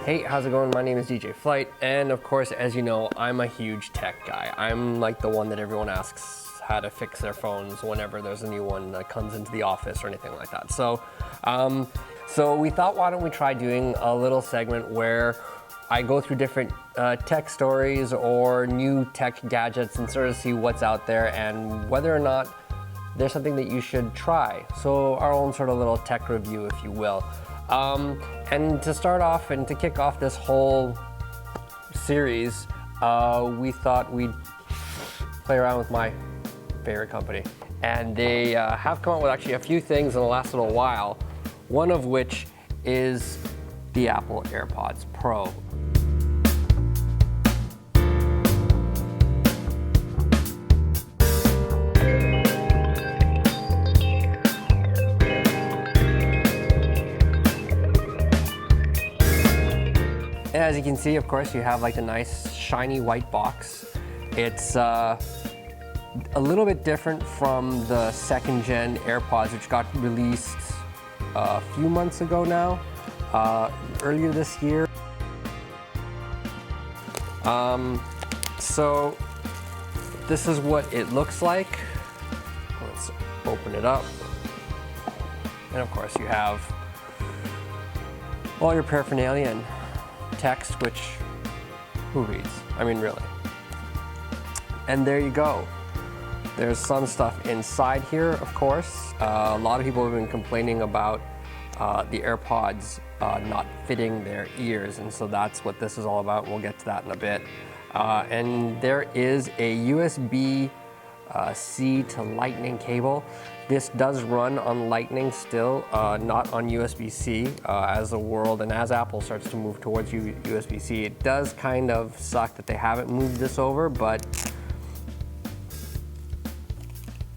Hey, how's it going? My name is DJ Flite, and of course, as you know, I'm a huge tech guy. I'm like the one that everyone asks how to fix their phones whenever there's a new one that comes into the office or anything like that. So we thought, why don't we try doing a little segment where I go through different tech stories or new tech gadgets and sort of see what's out there and whether or not there's something that you should try. So our own sort of little tech review, if you will. And to start off and to kick off this whole series, we thought we'd play around with my favorite company. And they have come up with actually a few things in the last little while, one of which is the Apple AirPods Pro. And as you can see, of course, you have like a nice shiny white box. It's a little bit different from the second gen AirPods, which got released a few months ago now, earlier this year. So this is what it looks like. Let's open it up. And of course you have all your paraphernalia and text, which who reads? I mean, really. And there you go. There's some stuff inside here, of course. A lot of people have been complaining about the AirPods not fitting their ears, and so that's what this is all about. We'll get to that in a bit. And there is a USB-C to Lightning cable. This does run on Lightning still, not on USB-C. As the world and as Apple starts to move towards USB-C, it does kind of suck that they haven't moved this over, but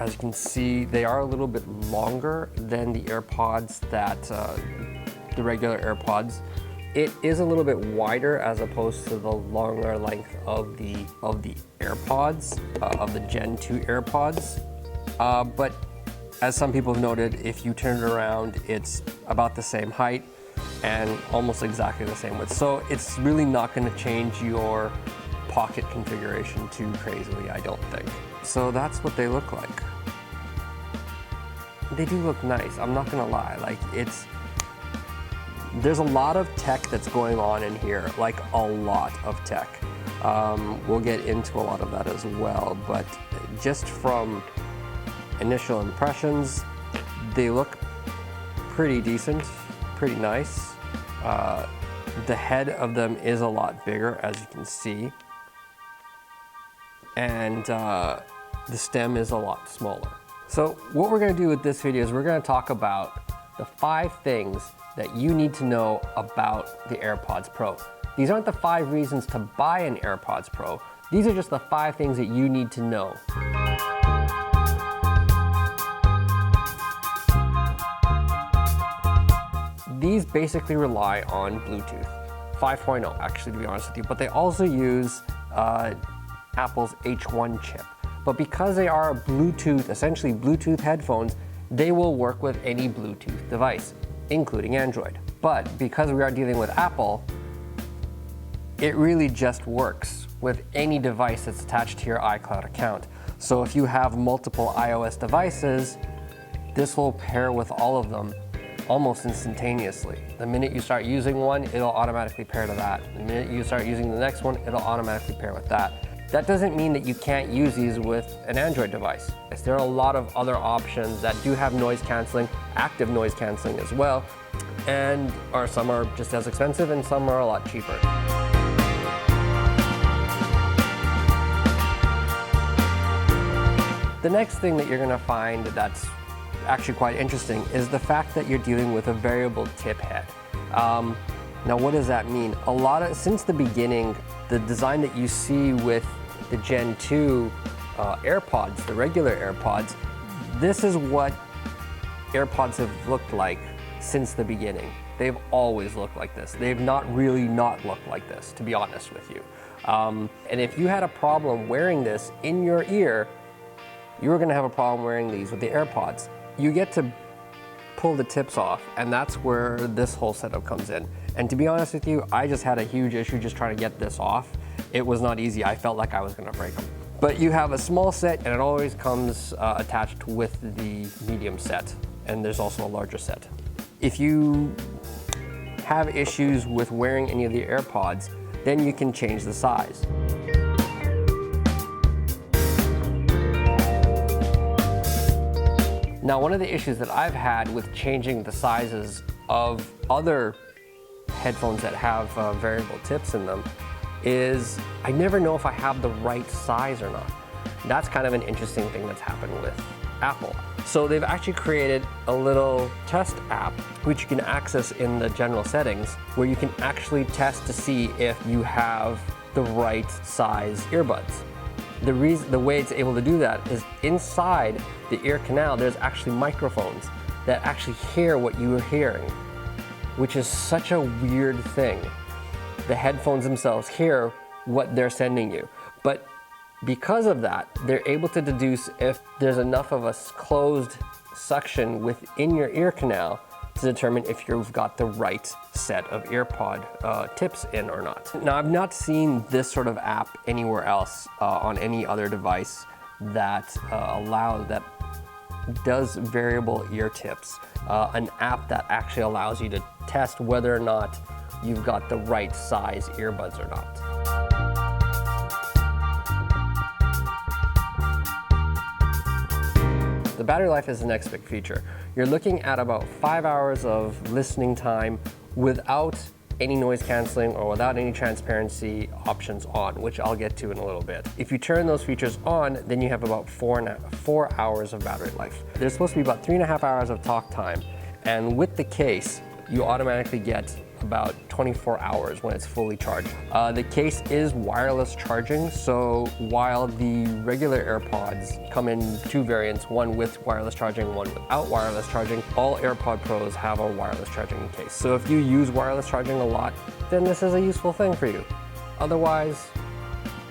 as you can see, they are a little bit longer than the AirPods that, the regular AirPods. It is a little bit wider as opposed to the longer length of the AirPods, of the Gen 2 AirPods. But as some people have noted, if you turn it around, it's about the same height and almost exactly the same width. So it's really not going to change your pocket configuration too crazily, I don't think. So that's what they look like. They do look nice, I'm not gonna lie. Like, there's a lot of tech that's going on in here, like a lot of tech. We'll get into a lot of that as well, but just from initial impressions, they look pretty decent, pretty nice. The head of them is a lot bigger, as you can see. And the stem is a lot smaller. So what we're gonna do with this video is we're gonna talk about the 5 things that you need to know about the AirPods Pro. These aren't the 5 reasons to buy an AirPods Pro. These are just the 5 things that you need to know. These basically rely on Bluetooth 5.0, actually, to be honest with you, but they also use Apple's H1 chip. But because they are Bluetooth, essentially Bluetooth headphones, they will work with any Bluetooth device, including Android. But because we are dealing with Apple, it really just works with any device that's attached to your iCloud account. So if you have multiple iOS devices, this will pair with all of them almost instantaneously. The minute you start using one, it'll automatically pair to that. The minute you start using the next one, it'll automatically pair with that. That doesn't mean that you can't use these with an Android device. There are a lot of other options that do have noise canceling, active noise canceling as well, and some are just as expensive and some are a lot cheaper. The next thing that you're gonna find that's actually quite interesting is the fact that you're dealing with a variable tip head. Now what does that mean? Since the beginning, the design that you see with the Gen 2 AirPods, the regular AirPods, this is what AirPods have looked like since the beginning. They've always looked like this. They've not really not looked like this, to be honest with you. And if you had a problem wearing this in your ear, you were gonna have a problem wearing these with the AirPods. You get to pull the tips off, and that's where this whole setup comes in. And to be honest with you, I just had a huge issue just trying to get this off. It was not easy. I felt like I was gonna break them. But you have a small set, and it always comes attached with the medium set, and there's also a larger set. If you have issues with wearing any of the AirPods, then you can change the size. Now, one of the issues that I've had with changing the sizes of other headphones that have variable tips in them is I never know if I have the right size or not. That's kind of an interesting thing that's happened with Apple. So they've actually created a little test app which you can access in the general settings, where you can actually test to see if you have the right size earbuds. The way it's able to do that is inside the ear canal, there's actually microphones that actually hear what you are hearing, which is such a weird thing. The headphones themselves hear what they're sending you. But because of that, they're able to deduce if there's enough of a closed suction within your ear canal to determine if you've got the right set of AirPod tips in or not. Now, I've not seen this sort of app anywhere else on any other device that does variable ear tips. An app that actually allows you to test whether or not you've got the right size earbuds or not. The battery life is the next big feature. You're looking at about 5 hours of listening time without any noise canceling or without any transparency options on, which I'll get to in a little bit. If you turn those features on, then you have about 4 hours of battery life. There's supposed to be about 3.5 hours of talk time, and with the case, you automatically get about 24 hours when it's fully charged. The case is wireless charging, so while the regular AirPods come in two variants, one with wireless charging, one without wireless charging, all AirPod Pros have a wireless charging case. So if you use wireless charging a lot, then this is a useful thing for you. Otherwise,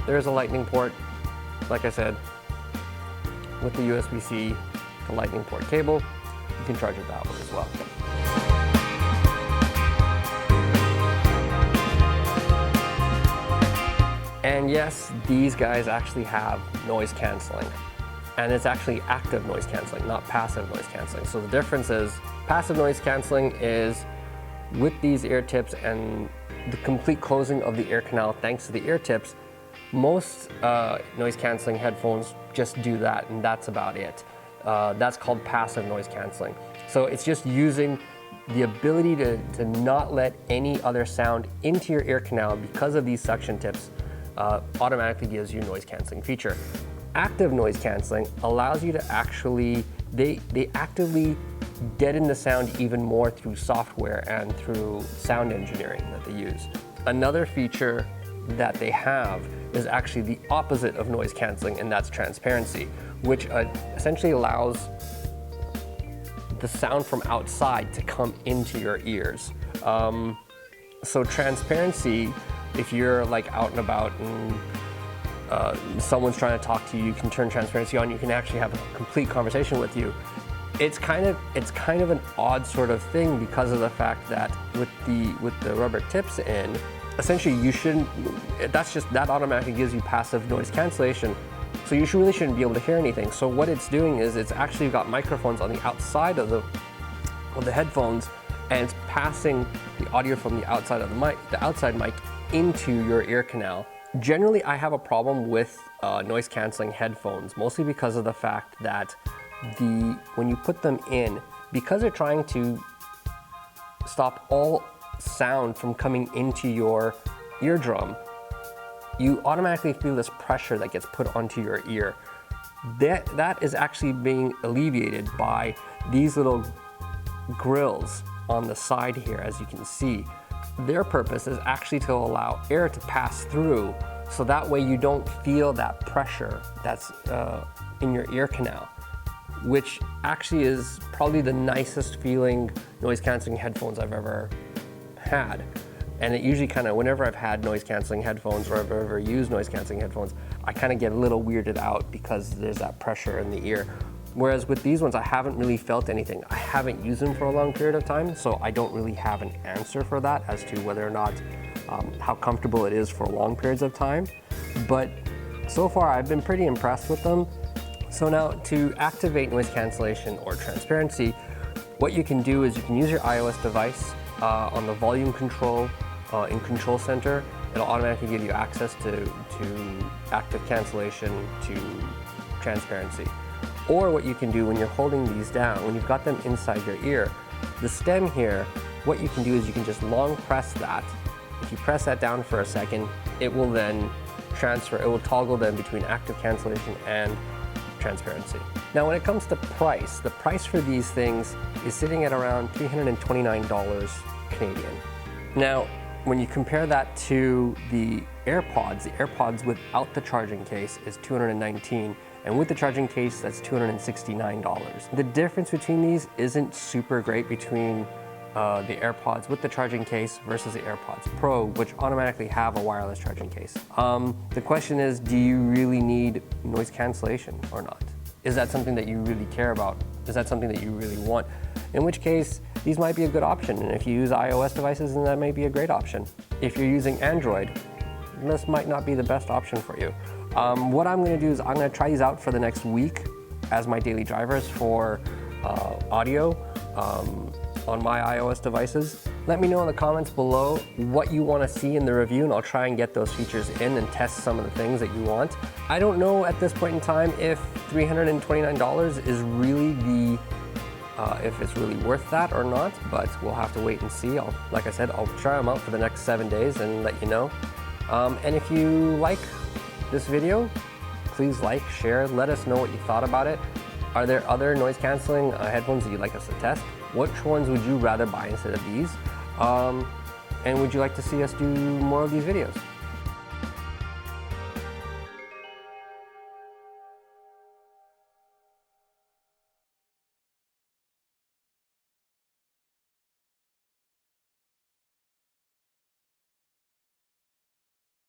there's a lightning port, like I said, with the USB-C, the lightning port cable. You can charge it that way as well. And yes, these guys actually have noise canceling. And it's actually active noise canceling, not passive noise canceling. So the difference is, passive noise canceling is with these ear tips and the complete closing of the ear canal thanks to the ear tips. Most noise canceling headphones just do that, and that's about it. That's called passive noise canceling. So it's just using the ability to not let any other sound into your ear canal because of these suction tips. Automatically gives you noise canceling feature. Active noise canceling allows you to actually, they actively deaden the sound even more through software and through sound engineering that they use. Another feature that they have is actually the opposite of noise canceling, and that's transparency, which essentially allows the sound from outside to come into your ears. So transparency, if you're like out and about and someone's trying to talk to you, you can turn transparency on. You can actually have a complete conversation with you. It's kind of an odd sort of thing because of the fact that with the rubber tips in, essentially you shouldn't. That automatically gives you passive noise cancellation. So you really shouldn't be able to hear anything. So what it's doing is it's actually got microphones on the outside of the headphones, and it's passing the audio from the outside of the outside mic into your ear canal. Generally, I have a problem with noise canceling headphones, mostly because of the fact that when you put them in, because they're trying to stop all sound from coming into your eardrum, you automatically feel this pressure that gets put onto your ear. That is actually being alleviated by these little grills on the side here, as you can see. Their purpose is actually to allow air to pass through, so that way you don't feel that pressure that's in your ear canal, which actually is probably the nicest feeling noise canceling headphones I've ever had. And it usually whenever I've had noise canceling headphones or I've ever used noise canceling headphones, I kind of get a little weirded out because there's that pressure in the ear. Whereas with these ones, I haven't really felt anything. I haven't used them for a long period of time, so I don't really have an answer for that as to whether or not how comfortable it is for long periods of time. But so far, I've been pretty impressed with them. So now to activate noise cancellation or transparency, what you can do is you can use your iOS device on the volume control in Control Center. It'll automatically give you access to active cancellation, to transparency. Or what you can do when you're holding these down, when you've got them inside your ear, the stem here, what you can do is you can just long press that. If you press that down for a second, it will then transfer, it will toggle them between active cancellation and transparency. Now when it comes to price, the price for these things is sitting at around $329 Canadian. Now, when you compare that to the AirPods without the charging case is $219, and with the charging case, that's $269. The difference between these isn't super great between the AirPods with the charging case versus the AirPods Pro, which automatically have a wireless charging case. The question is, do you really need noise cancellation or not? Is that something that you really care about? Is that something that you really want? In which case, these might be a good option. And if you use iOS devices, then that may be a great option. If you're using Android, this might not be the best option for you. What I'm gonna do is I'm gonna try these out for the next week as my daily drivers for audio on my iOS devices. Let me know in the comments below what you want to see in the review, and I'll try and get those features in and test some of the things that you want. I don't know at this point in time if $329 is really if it's really worth that or not, but we'll have to wait and see. Like I said, I'll try them out for the next 7 days and let you know. And if you like this video, please like, share, let us know what you thought about it. Are there other noise canceling headphones that you'd like us to test? Which ones would you rather buy instead of these? And would you like to see us do more of these videos?